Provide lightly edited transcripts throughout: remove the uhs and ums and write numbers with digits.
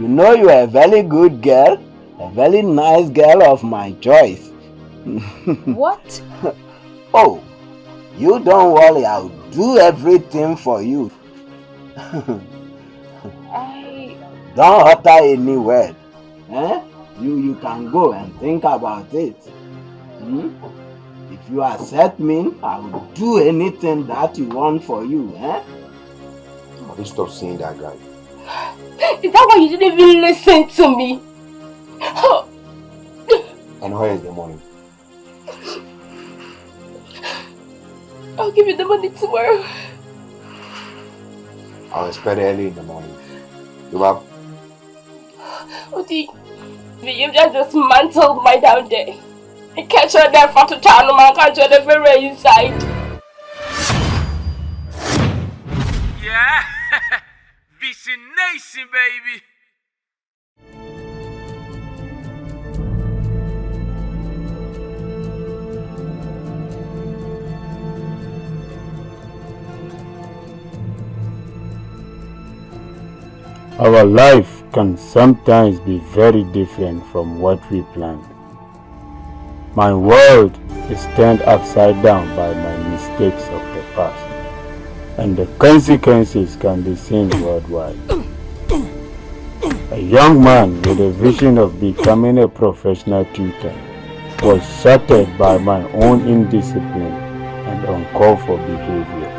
You know you are a very good girl, a very nice girl of my choice. What? Oh, you don't worry, I'll do everything for you. Don't utter any word. Eh? You can go and think about it. If you accept me, I will do anything that you want for you. Eh? Please stop saying that, guy. Is that why you didn't even listen to me? And where is the money? I'll give you the money tomorrow. I'll expect it early in the morning. You up? Odi, you just dismantled my down there. I catch her there for to town, man, catch her the very inside. Yeah, Vision Nation, baby. Our life can sometimes be very different from what we planned. My world is turned upside down by my mistakes of the past, and the consequences can be seen worldwide. A young man with a vision of becoming a professional tutor was shattered by my own indiscipline and uncalled for behavior.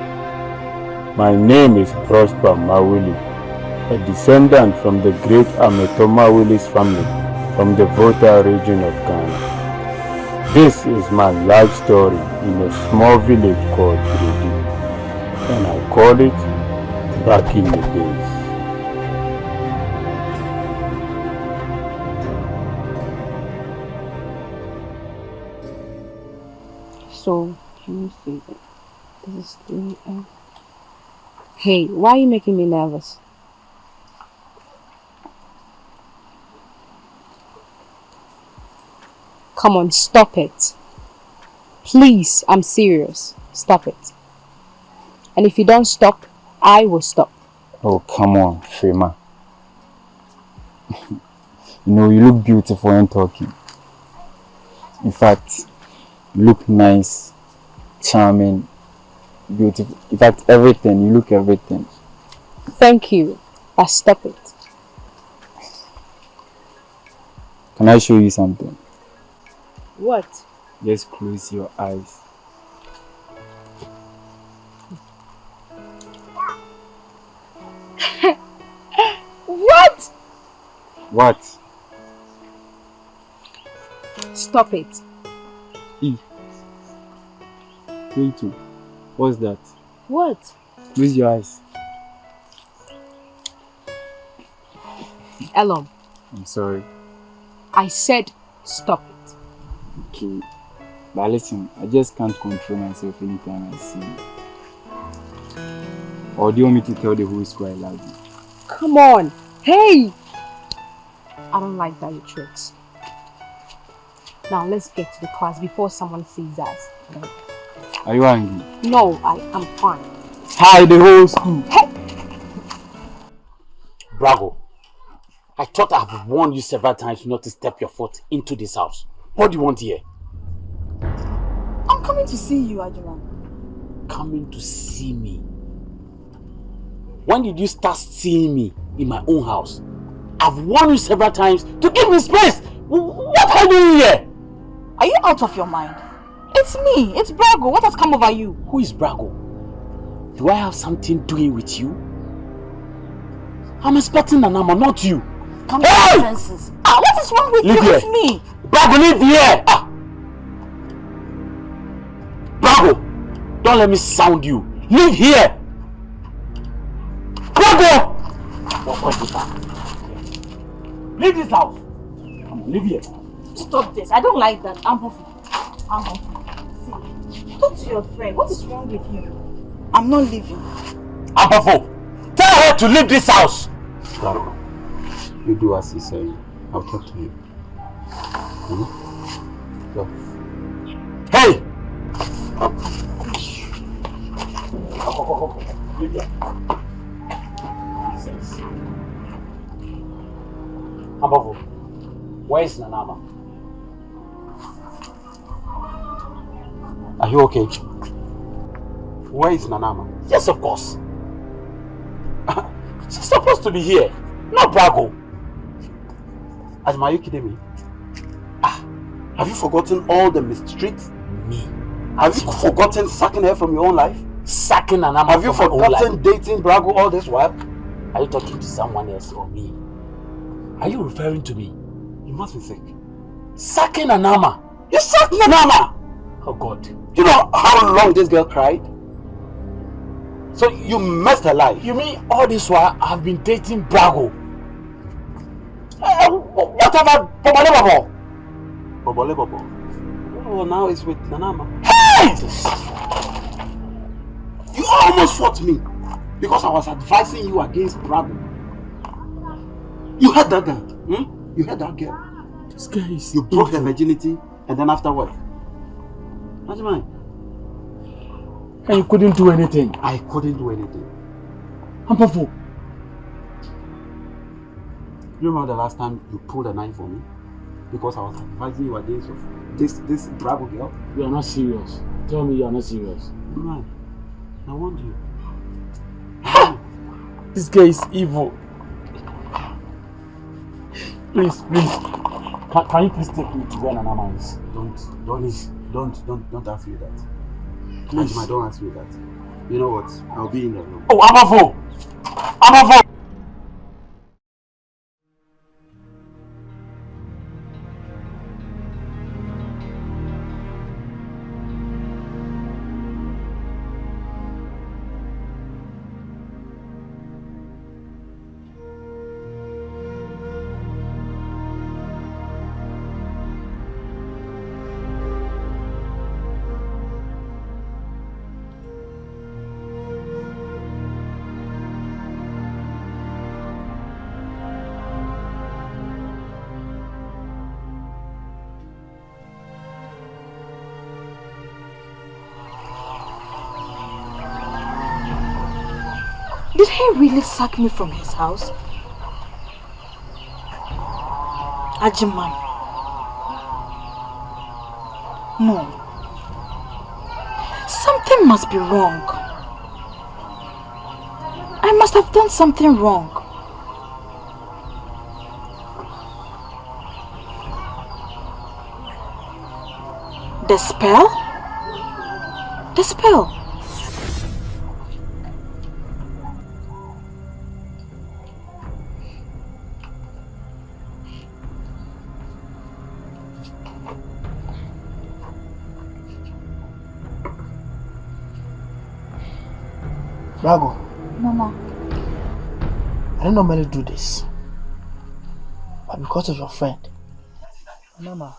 My name is Prosper Mawili, a descendant from the great Ametoma Willis family from the Volta region of Ghana. This is my life story in a small village called Bredi, and I call it Back in the Days. So, can you see that this is 3 a.m.? Hey, why are you making me nervous? Come on, stop it. Please, I'm serious. Stop it. And if you don't stop, I will stop. Oh, come on, Frema. You look beautiful when talking. In fact, you look nice, charming, beautiful. In fact, everything. You look everything. Thank you, but stop it. Can I show you something? What? Just close your eyes. What? What? Stop it. Me too. What's that? What? Close your eyes. Elom. I'm sorry. I said stop it. Okay. But listen, I just can't control myself anytime I see you. Or do you want me to tell the whole school I love you? Come on. Hey! I don't like that you tricks. Now let's get to the class before someone sees us. Are you angry? No, I am fine. Hi, the whole school. Hey! Bravo. I thought I've warned you several times not to step your foot into this house. What do you want here? I'm coming to see you, Ajuman. Coming to see me? When did you start seeing me in my own house? I've warned you several times to give me space. What are you doing here? Are you out of your mind? It's me. It's Brago. What has come over you? Who is Brago? Do I have something doing with you? I'm expecting Nanama, not you. Come to your senses. What is wrong with you? Here. It's me. Brago, leave here. Brago, don't let me sound you. Leave here. Brago! Leave this house. Come on, leave here. Stop this. I don't like that. I'm Huffy. See, talk to your friend. What is wrong with you? I'm not leaving. Abafo, tell her to leave this house. Bravo. You do as he said. I'll talk to you. Go. Hey! Ambavu, where is Nanama? Are you okay? Where is Nanama? Yes, of course. She's supposed to be here, not Brago. Ajima, are you kidding me? Have you forgotten all the mistreats? Me? Have you forgotten sacking her from your own life? Sacking Nanama? Have you forgotten dating Brago all this while? Are you talking to someone else or me? Are you referring to me? You must be sick. Sacking Nanama? You sacked Nanama! Oh God. You know how long this girl cried? So you messed her life. You mean all this while I've been dating Brago? What about Bobolebabo? Bobolebabo? Oh, now it's with Nanama. Hey! You almost fought me because I was advising you against Brago. You heard that girl? Hmm? You heard that girl? This guy is... You broke her virginity and then after what? Ajima. And you couldn't do anything? I couldn't do anything. Ampafu. You remember the last time you pulled a knife on me? Because I was advising you against this Brago girl? You are not serious. Tell me you are not serious. No. I want you. This guy is evil. Please. Can you please take me to where Nanama is? Don't ask me that. Please. Ajima, don't ask me that. You know what? I'll be in the room. Oh, Amavo! Did he really sack me from his house? Ajiman. No. Something must be wrong. I must have done something wrong. The spell? The spell. Brago. Mama. I don't normally do this. But because of your friend. Mama.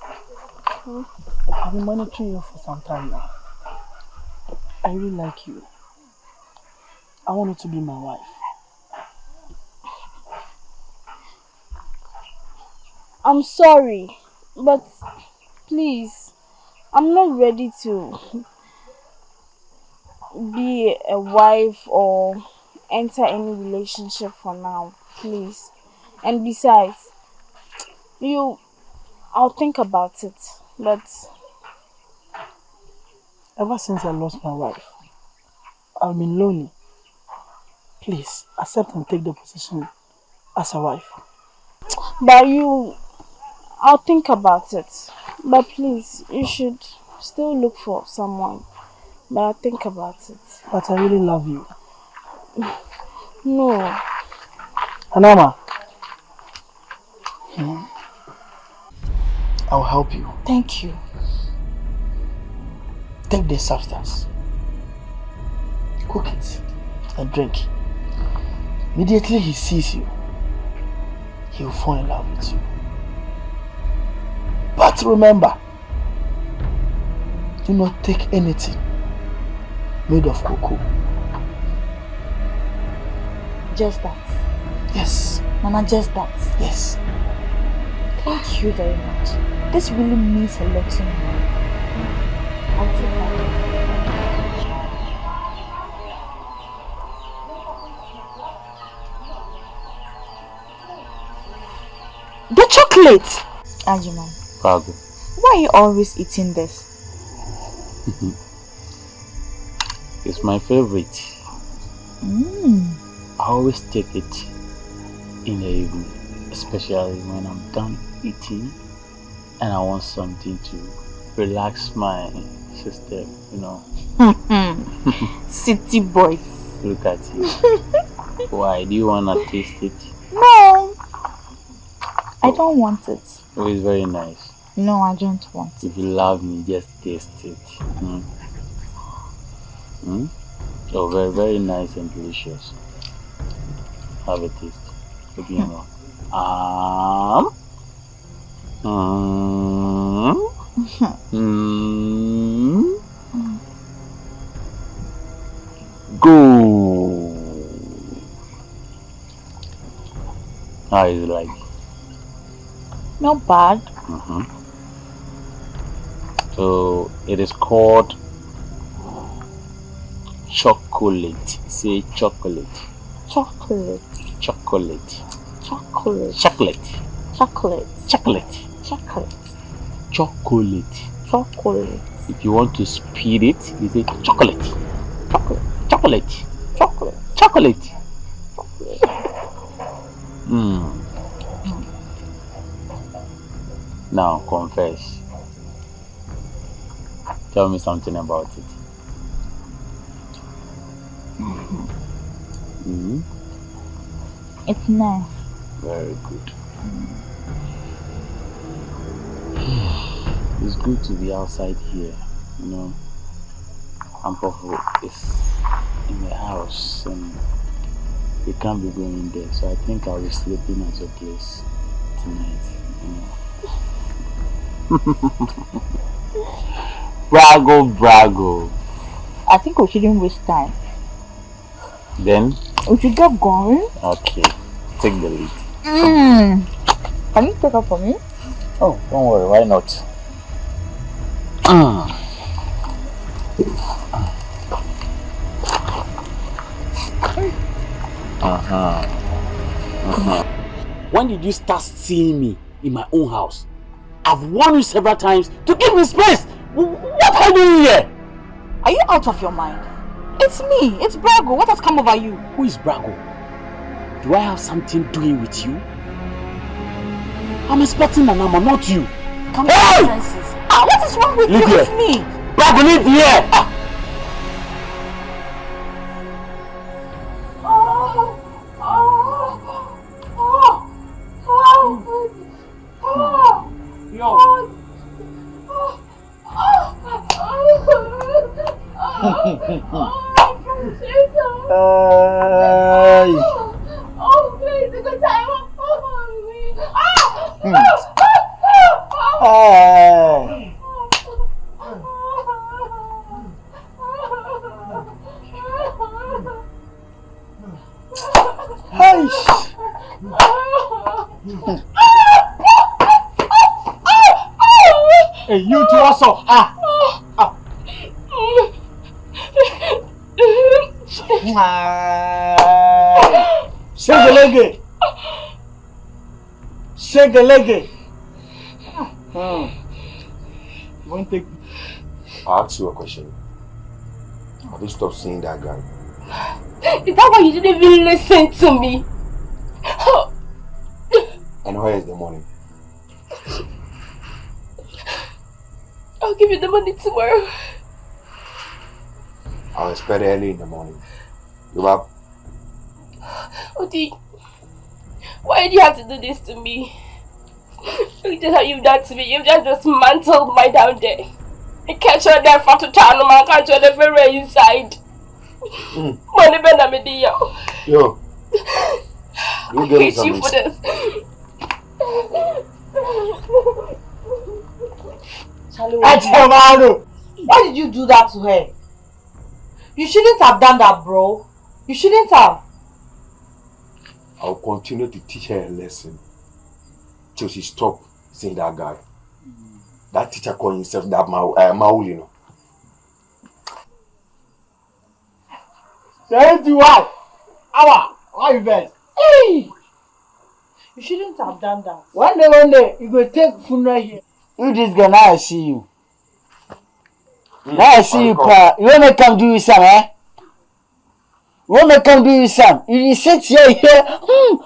I've been monitoring you for some time now. I really like you. I want you to be my wife. I'm sorry, but please, I'm not ready to be a wife or enter any relationship for now, please. And besides, I'll think about it, but ever since I lost my wife, I've been lonely. Please, accept and take the position as a wife. But I'll think about it. But please, you should still look for someone. But I'll think about it. But I really love you. No. Anama. I'll help you. Thank you. Take this substance. Cook it and drink. Immediately he sees you, he will fall in love with you. But remember, do not take anything made of cocoa. Just that? Yes. Mama, just that? Yes. Thank you very much. This really means a lot to me. I'll take that. The chocolate! Ajuman, Brago. why are you always eating this? It's my favorite. I always take it in the evening, especially when I'm done eating and I want something to relax my system, you know. City boy. Look at you. Why? Do you want to taste it? No, I don't want it. Oh, it's very nice. No, I don't want it. If you love me, just taste it. Oh, very, very nice and delicious. Have a taste. Open your mouth. Go. How is it like? Not bad. So it is called chocolate. Say chocolate. Chocolate. Chocolate. Chocolate. Chocolate. Chocolate. Chocolate. Chocolate. Chocolate. Chocolate. If you want to speed it, you say chocolate. Chocolate. Chocolate. Chocolate. Chocolate. Now confess. Tell me something about it. It's nice. Very good. It's good to be outside here, you know. Ampofo is in the house and we can't be going there, so I think I'll be sleeping at your place tonight, you know. Brago. I think we shouldn't waste time. Then? We should get going. Okay, take the lead. Can you take up for me? Oh, don't worry, why not? When did you start seeing me in my own house? I've warned you several times to give me space. What are you doing here? Are you out of your mind? It's me. It's Brago. What has come over you? Who is Brago? Do I have something doing with you? I'm expecting Nanama, not you. Come to your senses. What is wrong with you? Here. It's me. Brago, leave here! Hey, you two also. Shake the leg. One take. I'll ask you a question. Have you stopped seeing that guy? Is that why you didn't even listen to me? And where is the money? I'll give you the money tomorrow. I'll expect it early in the morning. You up? Odi, why did you have to do this to me? Look at how you've done to me. You've just dismantled my down there. I catch her there for to town, I can't show the very inside. Money better me dear. Yo. I hate you for this. Why did you do that to her? You shouldn't have done that, bro. You shouldn't have. I'll continue to teach her a lesson till she stops seeing that guy. That teacher called himself that Maul, you know. Say to what? Why you best? Hey! You shouldn't have done that. One day, you go take funeral here. You this girl, now I see you. Now I see you, pa. You wanna come do some, eh? You wanna come do some? You sit here,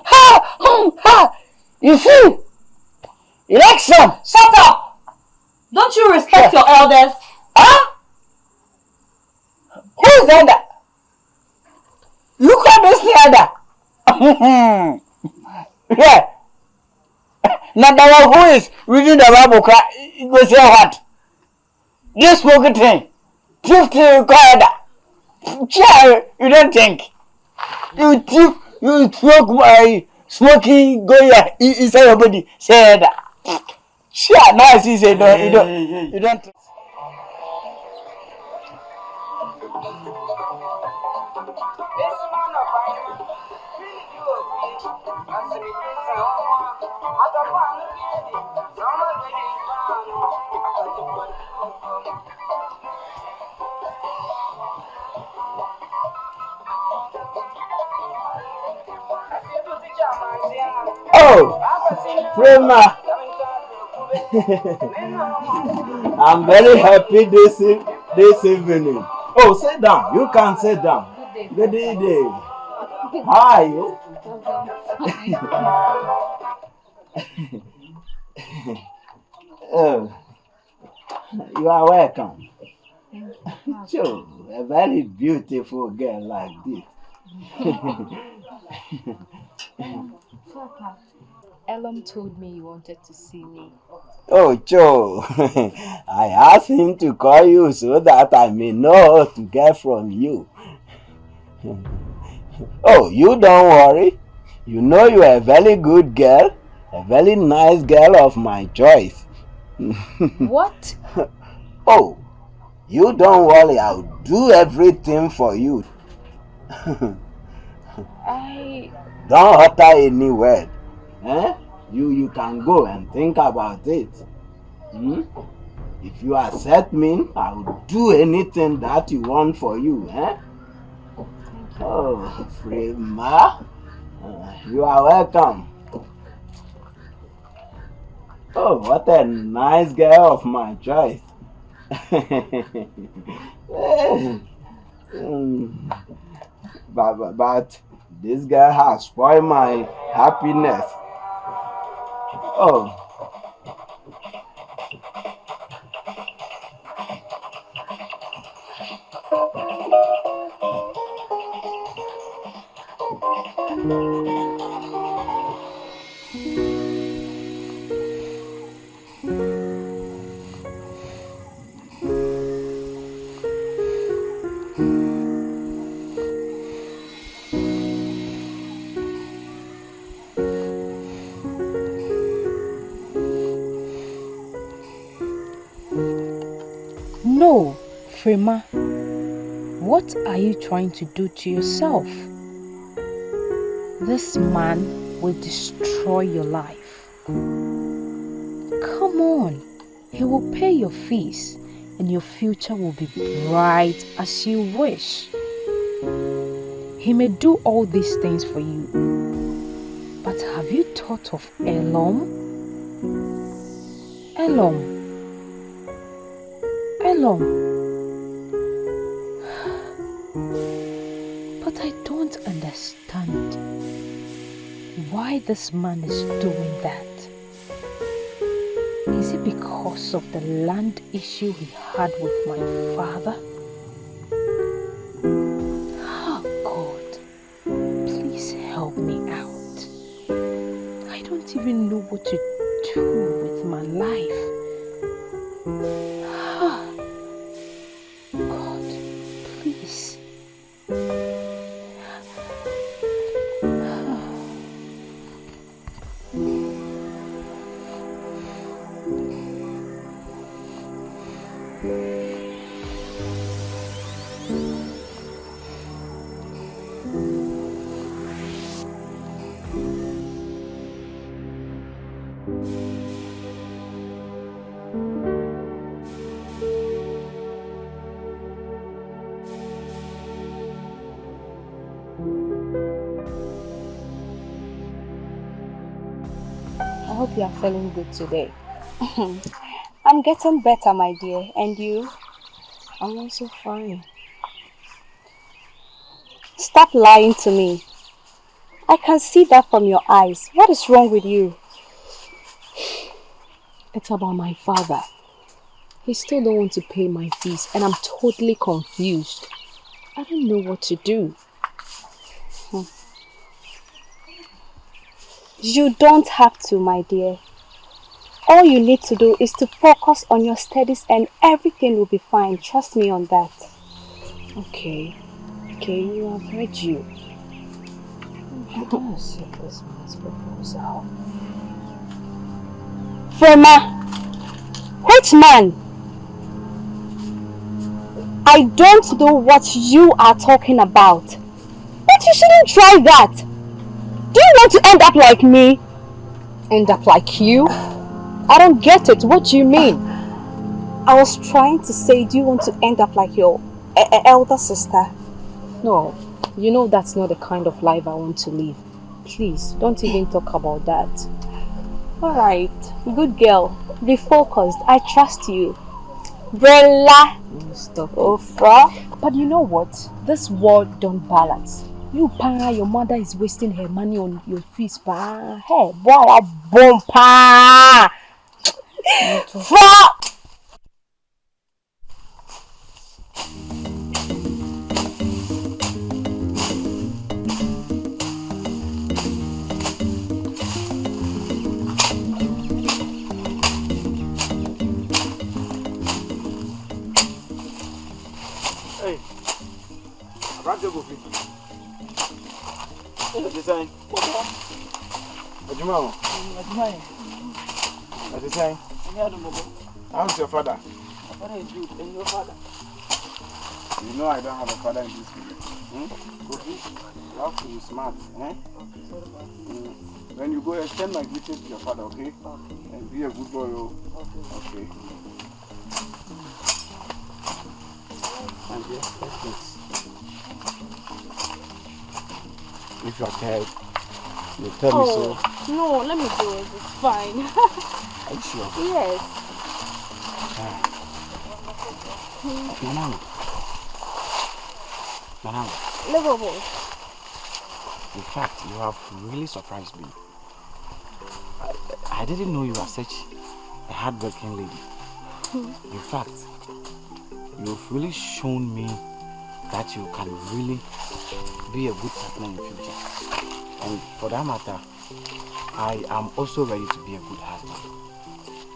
ha. You see? You like some? Shut up! Don't you respect your elders? Huh? Who's that? You call this the other? Yeah. Now the one who is reading the Bible, you go say what? This spoken thing. 50 you call that. Yeah, you don't think. You thief, you smoke my smoking go inside your body. Say that. Sure, now I see say no, you don't. Oh, Prema. I'm very happy this evening. Oh, sit down. You can sit down. Good evening. How are you? Oh, you are welcome. Sure, a very beautiful girl like this. Elam told me he wanted to see me. Oh, Joe, I asked him to call you so that I may know what to get from you. Oh, you don't worry. You know you are a very good girl, a very nice girl of my choice. What? Oh, you don't worry. I'll do everything for you. Don't utter any word. Eh? You can go and think about it. If you accept me, I will do anything that you want for you. Eh? Oh, Prema, you are welcome. Oh, what a nice girl of my choice. But this girl has spoiled my happiness. Oh. No, Prema. What are you trying to do to yourself? This man will destroy your life. Come on, he will pay your fees and your future will be bright as you wish. He may do all these things for you, but have you thought of Elam? Elam. But I don't understand why this man is doing that. Is it because of the land issue he had with my father? Oh God, please help me out. I don't even know what to do with my life. God, please. hope you are feeling good today. I'm getting better, my dear. And you? I'm also fine. Stop lying to me. I can see that from your eyes. What is wrong with you? It's about my father. He still don't want to pay my fees and I'm totally confused. I don't know what to do. You don't have to, my dear. All you need to do is to focus on your studies and everything will be fine. Trust me on that. Okay, you have heard you. I don't accept this man's proposal. Frema, which man? I don't know what you are talking about. But you shouldn't try that. Do you want to end up like me? End up like you? I don't get it. What do you mean? I was trying to say, do you want to end up like your elder sister? No, you know that's not the kind of life I want to live. Please, don't even talk about that. Alright, good girl. Be focused. I trust you. Brella. Stop it. Ofra. But you know what? This world don't balance. You pa, your mother is wasting her money on your fees pa. Hey, boy, boom pa. Fuck. Hey, Roger go fit. Hey, design. Ajuma. Ajuma. Design. How's your father? My father is good. And your father? You know I don't have a father in this village. Kofi, you have to be smart. Eh? When you go, extend my greetings to your father, okay? And be a good boy. Okay. And yes, let's if you're tired, you tell me so. No, let me do it. It's fine. Are you sure? Yes. Manang, Livable. in fact, you have really surprised me. I didn't know you were such a hardworking lady. In fact, you've really shown me that you can really be a good partner in the future. And for that matter, I am also ready to be a good husband.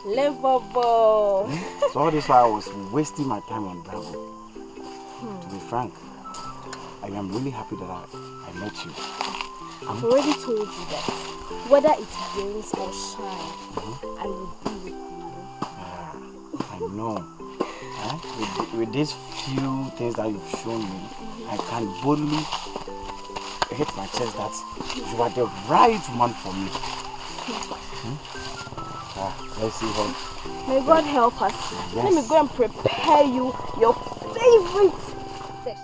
Livable. So all this while I was wasting my time on Bravo. To be frank, I am really happy that I met you. I've already told you that whether it rains or shine, I will be with you. I know. With these few things that you've shown me, I can boldly hit my chest that you are the right woman for me. Let's see what. May God help us. Yes. Let me go and prepare you your favorite dish.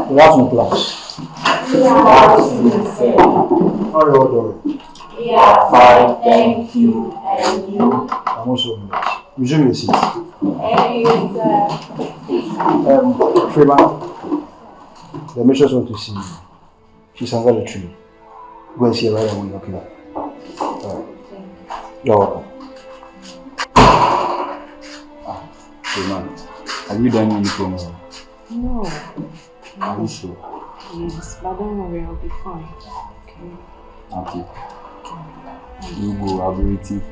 What's my class? How are you all doing? We are fine, thank you. And you? I'm also good. Resume your seat. Thank you, sir. Frema, the mistress wants to see you. She's under the tree. Go and see her right away, okay? You're welcome. Frema, have you done anything wrong? No. Are you sure? Yes, but don't worry, I'll be fine. Okay. You go, I'll be waiting for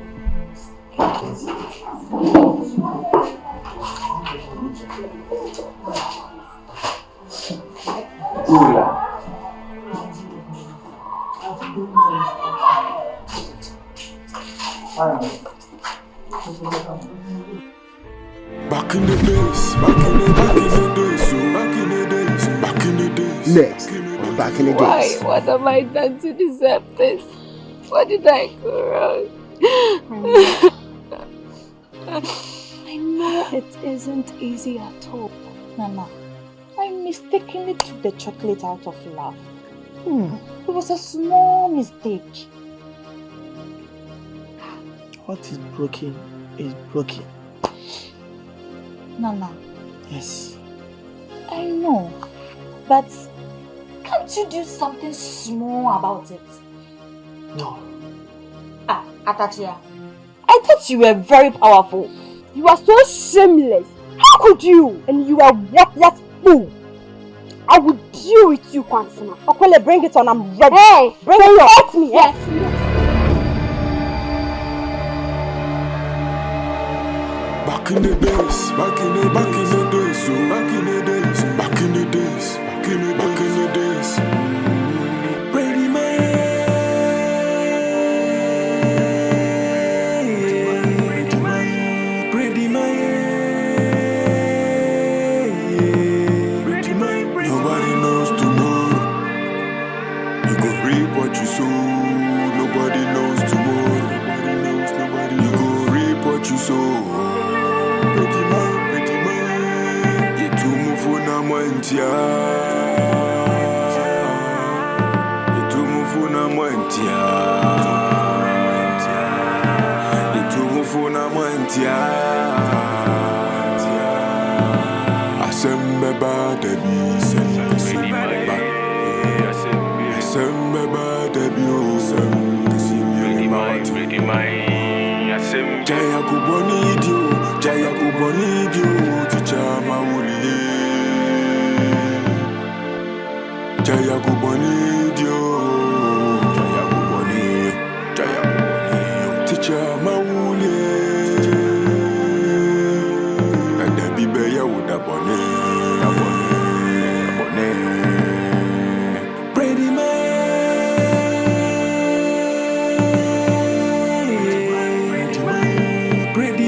Back in the days, back in the days, back in the days. Next back in the Why? days. What have I done to deserve this? What did I go wrong? I know it isn't easy at all. Nana, I mistakenly took the chocolate out of love. It was a small mistake. What is broken is broken. Nana. Yes. I know, but can't you do something small about it? No. Atachia, I thought you were very powerful. You are so shameless. How could you? And you are a worthless fool. I will deal with you, Kwansima. Okwele, bring it on. I'm ready. Hey, bring it on. Hurt me. Yes. Back in the days, back in the days, so back in the days, back in the days, back in the days. Ready, man. Ready, man. Nobody knows tomorrow. You go reap what you sow. Nobody knows tomorrow. You go reap what you sow. Ready, man. You too move for na mantia. You too move for na mantia. You too move for na mantia. Asembe ba debi. Asembe ba debi o. Ready, man. Jaya kuboni dio, ticha mauli. Jaya kuboni dio, ticha mauli. And the bibe ya uda bone. Ready, man. Ready,